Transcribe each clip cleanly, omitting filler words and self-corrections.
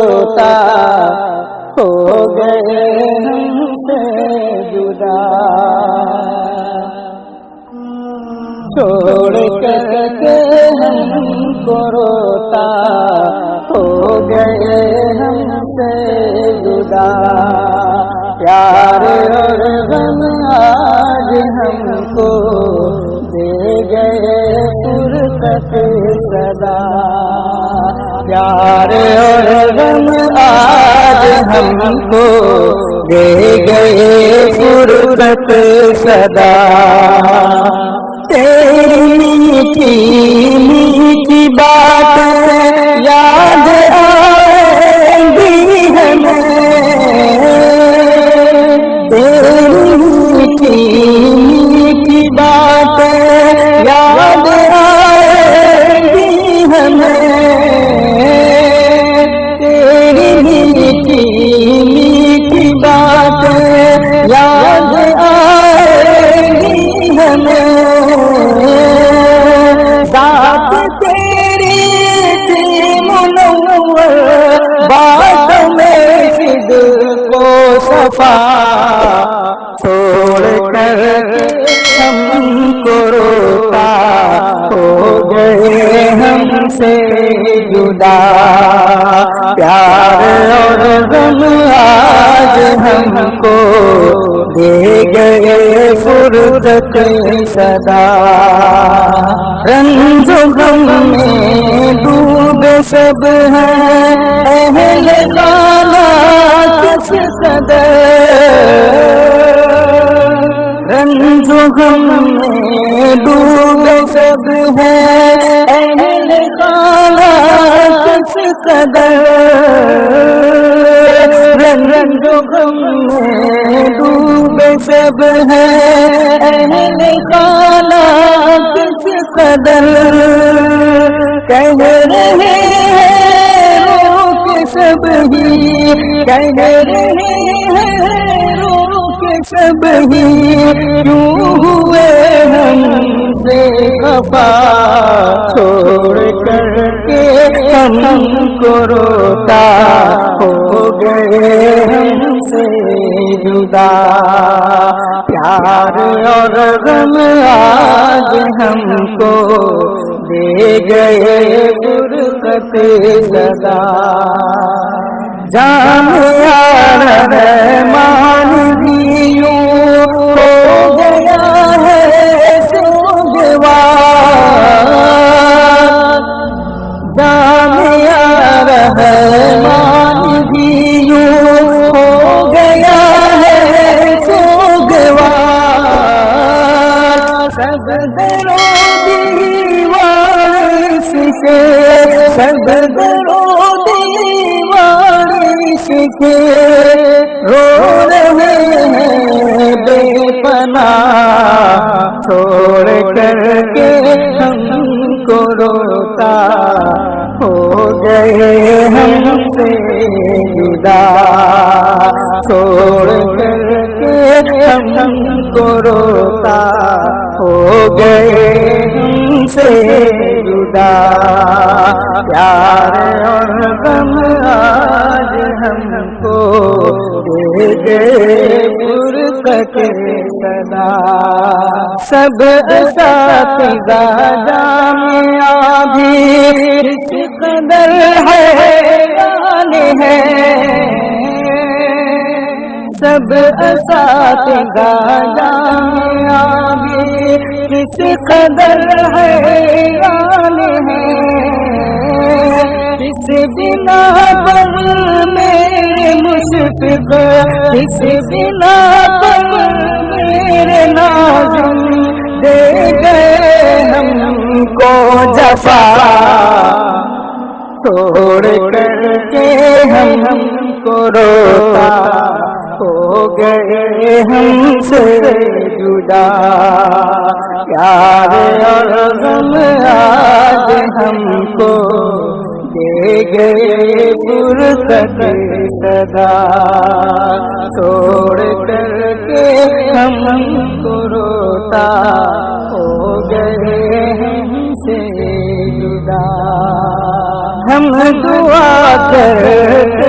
روتا ہو گئے ہم سے جدا، چھوڑ کر کے ہم کو روتا ہو گئے ہم سے جدا، پیار اور غم آج ہم کو دے گئے فرقت صدا، پیار اور غم آج ہم کو دے گئے فرقت صدا، تیری میٹھی میٹھی باتیں یاد آئیں گی ہمیں، تیری میٹھی میٹھی باتیں یاد آئیں گی ہمیں، تیری میٹھی میٹھی باتیں یاد آئیں گی ہمیں، ذات تیری تھی منور باتوں میں صدق و صفا، چھوڑ کر ہم کو روتا ہو گئے ہم سے جدا، پیار اور غم آج ہم کو دے گئے فرقت صدا، رنج و غم میں ڈوبے سب ہیں اہل خانہ کس قدر، رنج و غم میں ڈوبے سب ہیں اہل خانہ کس قدر، رنج و غم میں ڈوبے سب ہیں اہل خانہ کس قدر، کہہ رہے ہیں روک سب ہی، کہہ رہے ہیں روک سب ہی، کیوں ہوئے ہم سے خفا، چھوڑ کر کے ہم کو روتا ہو گئے ہم سے جدا، پیار اور غم آج ہم کو دے گئے فرقت صدا، جامعہ رحمان بھی یوں ہو گیا ہے سوگوار، جامعہ رحمان بھی یوں ہو گیا ہے سوگوار، سب درو دیوار اس کے، سب درو دیوار اس کے، رو رہے ہیں بے پناہ، چھوڑ کر کے ہم کو روتا ہو گئے ہم سے جدا، چھوڑ کر کے ہم کو روتا ہو گئے ہم سے جدا، پیار اور غم آج ہم کو دے گئے فرقت صدا، سب اساتذہ جامعہ بھی اس قدر حیران ہے، سب اساتذہ جامعہ بھی اس قدر حیران ہے، اس بنا پر میرے مشفق، اس بنا پر میرے ناظم دے گئے ہم کو جفا، چھوڑ کر کے ہم کو روتا ہو گئے ہم سے جدا، پیار اور غم آج ہم کو دے گئے فرقت صدا، چھوڑ کر کے ہم کو روتا ہو گئے ہم سے جدا، ہم دعا کرتے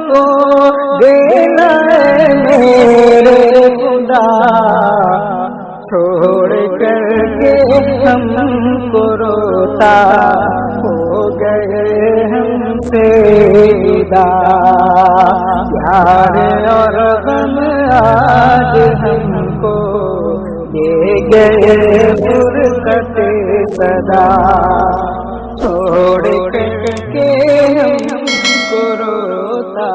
کو دینا ہے میرے خدا، چھوڑ کر کے ہم کو روتا ہو گئے ہم سے جدا، پیار اور غم آج ہم کو دے گئے فرقت صدا، چھوڑ کر کے ہم کو روتا